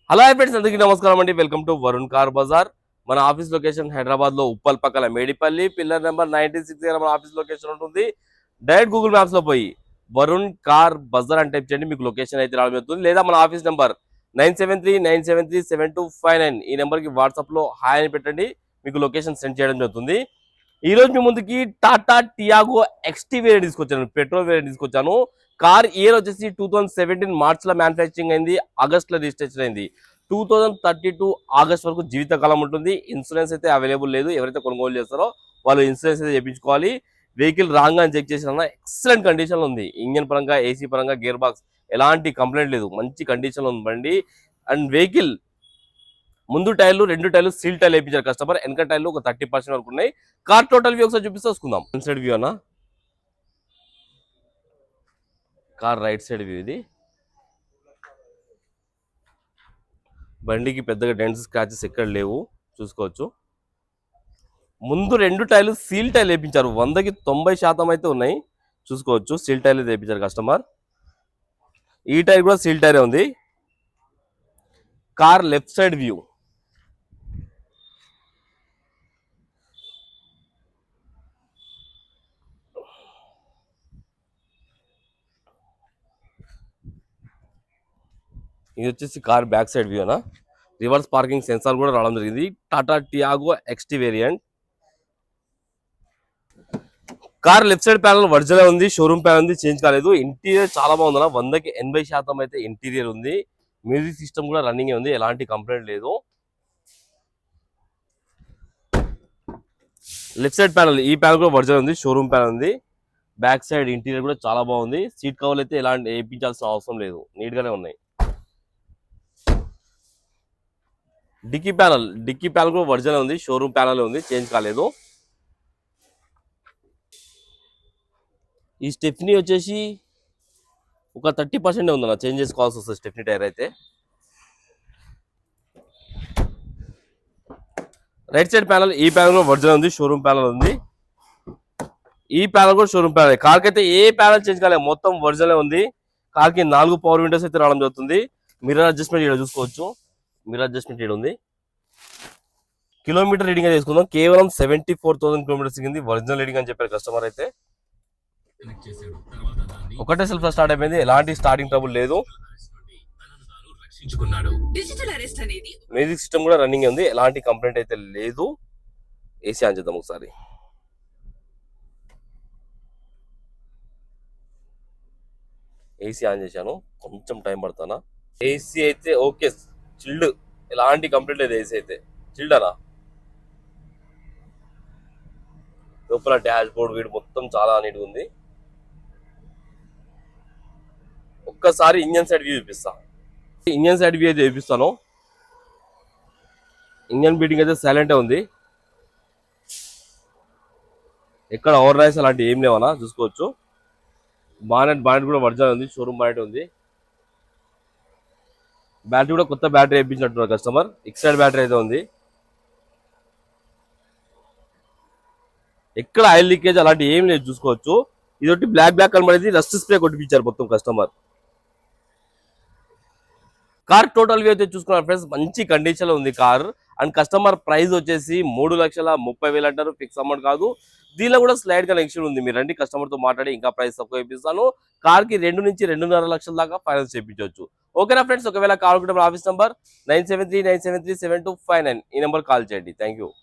Hello friends, అందరికీ నమస్కారం అండి. Welcome to Varun car Bazar. మన ఆఫీస్ లొకేషన్ హైదరాబాద్ లో ఉప్పల్ పక్కల మేడిపల్లి పిల్లర్ నెంబర్ 96 దగ్గర మన ఆఫీస్ లొకేషన్ ఉంటుంది. డైరెక్ట్ గూగుల్ మ్యాప్స్ లో పోయి వరుణ్ కార్ బజార్ అని టైప్ చేయండి, మీకు లొకేషన్ అయితే రావడం జరుగుతుంది. లేదా మన ఆఫీస్ నెంబర్ 9739737259 ఈ నెంబర్ కి వాట్సాప్ లో హాయ్ అని పెట్టండి, మీకు లొకేషన్ సెండ్ చేయడం జరుగుతుంది. ఈ రోజు మీ ముందుకి టాటా టియాగో ఎక్స్టీ వేరియంట్ తీసుకొచ్చాను, పెట్రోల్ వేరియంట్ తీసుకొచ్చాను. కార్ ఇయర్ వచ్చేసి 2017 మార్చ్ లో మ్యానుఫ్యాక్చరింగ్ అయింది, ఆగస్ట్ లో రిజిస్ట్రేషన్ అయింది. 2032 ఆగస్ట్ వరకు జీవితకాలం ఉంటుంది. ఇన్సూరెన్స్ అయితే అవైలబుల్ లేదు. ఎవరైతే కొనుగోలు చేస్తారో వాళ్ళు ఇన్సూరెన్స్ అయితే చేయించుకోవాలి. వెహికల్ రాంగ్ అని చెక్ చేసిన ఎక్సలెంట్ కండిషన్ లో ఉంది. ఇంజన్ పరంగా, ఏసీ పరంగా, గేర్ బాక్స్ ఎలాంటి కంప్లైంట్ లేదు, మంచి కండిషన్ లో ఉంది బండి. అండ్ వెహికల్ ముందు టైర్లు 2 టైర్లు సీల్ టైర్లు వేయించారు కస్టమర్. వెనక టైర్లు ఒక 30% వరకు ఉన్నాయి. కార్ టోటల్ వ్యూ ఒకసారి చూపిస్తే వస్తుందాం. సైడ్ వ్యూ అన్న, కార్ రైట్ సైడ్ వ్యూ ఇది. బండికి పెద్దగా డెంట్స్ స్క్రాచెస్ ఎక్కడ లేవు, చూసుకోవచ్చు. ముందు 2 టైర్లు సీల్ టైర్లు వేయించారు, 100కి 90% అయితే ఉన్నాయి, చూసుకోవచ్చు. సీల్ టైర్లు వేయించారు కస్టమర్. ఈ టైర్ కూడా సీల్ టైరే ఉంది. కార్ లెఫ్ట్ సైడ్ వ్యూ, ఇది వచ్చేసి కార్ బ్యాక్ సైడ్ వ్యూ అనా. రివర్స్ పార్కింగ్ సెన్సార్ కూడా రావడం జరిగింది. Tata Tiago ఎక్స్టీ variant. Car left side panel original ఉంది, షోరూమ్ ప్యానల్ ఉంది, చేంజ్ కాలేదు. ఇంటీరియర్ చాలా బాగుంది, 100కి 80% అయితే ఇంటీరియర్ ఉంది. మ్యూజిక్ సిస్టమ్ కూడా రన్నింగ్ ఉంది, ఎలాంటి కంప్లైంట్ లేదు. లెఫ్ట్ సైడ్ ప్యానల్, ఈ ప్యానల్ కూడా ఒరిజినల్ ఉంది, షోరూమ్ ప్యానల్ ఉంది. బ్యాక్ సైడ్ ఇంటీరియర్ కూడా చాలా బాగుంది. సీట్ కవర్లు అయితే ఎలాంటి వేయించాల్సిన అవసరం లేదు, నీట్ గానే ఉన్నాయి. డిక్కీ ప్యానల్ కూడా ఒరిజినల్ ఉంది, షోరూమ్ ప్యానల్ ఉంది, చేంజ్ కాలేదు. ఈ స్టెఫ్నీ వచ్చేసి ఒక 30% ఉందన్న, చేంజ్ చేసుకోవాల్సి వస్తుంది స్టెఫ్నీ టైర్ అయితే. రైట్ సైడ్ ప్యానల్, ఈ ప్యానల్ కూడా ఒరిజినల్ ఉంది, షోరూమ్ ప్యానల్ ఉంది. ఈ ప్యానల్ కూడా షోరూమ్ ప్యానల్. కార్కి అయితే ఏ ప్యానల్ చేంజ్ కాలేదు, మొత్తం ఒరిజినల్ ఉంది. కార్కి 4 పవర్ విండోస్ అయితే రావడం జరుగుతుంది. మిర్రర్ అడ్జస్ట్మెంట్ ఇక్కడ చూసుకోవచ్చు, మిర్రర్ అడ్జస్ట్మెంట్ ఇక్కడ ఉంది. కిలోమీటర్ రీడింగ్ అయితే తీసుకుందాం. కేవలం 74,000 కిలోమీటర్స్ దిగింది, ఒరిజినల్ రీడింగ్ అని చెప్పారు కస్టమర్ అయితే. ఒకటే సెల్ఫ్ స్టార్ట్ అయిపోయింది, ఎలాంటి స్టార్టింగ్ ట్రబుల్ లేదు. మ్యూజిక్ సిస్టమ్ కూడా రన్నింగ్ ఉంది, ఎలాంటి కంప్లైంట్ అయితే లేదు. ఏసీ ఆన్ చేద్దాం ఒకసారి. ఏసీ ఆన్ చేశాను, కొంచెం టైం పడతానా. ఏసీ అయితే ఓకే, చిల్డ్, ఎలాంటి కంప్లైంట్ లేదు. ఏసీ అయితే చిల్డ్ అనా. లోపల డాష్ బోర్డ్ వీడు మొత్తం చాలా నీట్గా ఉంది. ఒక్కసారి ఇంజన్ సైడ్ వ్యూ చూపిస్తా. ఇంజన్ సైడ్ వ్యూ అయితే చూపిస్తాను. ఇంజన్ బీటింగ్ అయితే సైలెంటే ఉంది, ఎక్కడ ఓవర్ రైస్ అలాంటి ఏం లేవనా, చూసుకోవచ్చు. బానెట్ కూడా ఒరిజినల్ ఉంది, షోరూమ్ బానెట్ ఉంది. బ్యాటరీ కూడా కొత్త బ్యాటరీ వేయించినట్టున్నారు కస్టమర్. ఎక్సైడ్ బ్యాటరీ అయితే ఉంది. ఎక్కడ ఆయిల్ లీకేజ్ అలాంటి ఏం లేదు, చూసుకోవచ్చు. ఇది బ్లాక్ కనబడేది, రస్ట్ స్ప్రే కొట్టిపించారు మొత్తం కస్టమర్. కార్ టోటల్ వ్యూ అయితే చూసుకున్నారు ఫ్రెండ్స్, మంచి కండిషన్ లో ఉంది కార్. అండ్ కస్టమర్ ప్రైస్ వచ్చేసి 3,30,000 అంటారు, ఫిక్స్ అమౌంట్ కాదు. దీనిలో కూడా స్లైడ్ కనెక్షన్ ఉంది, మీరు రండి కస్టమర్ తో మాట్లాడి ఇంకా ప్రైస్ తక్కువ ఇప్పిస్తాను. కార్ కి 2 నుంచి 2.5 లక్షల దాకా ఫైనాన్స్ చేయించవచ్చు. ఓకేనా ఫ్రెండ్స్, ఒకవేళ కాల్ ఆఫీస్ నంబర్ 9739737259 ఈ నెంబర్ కాల్ చేయండి. Thank you.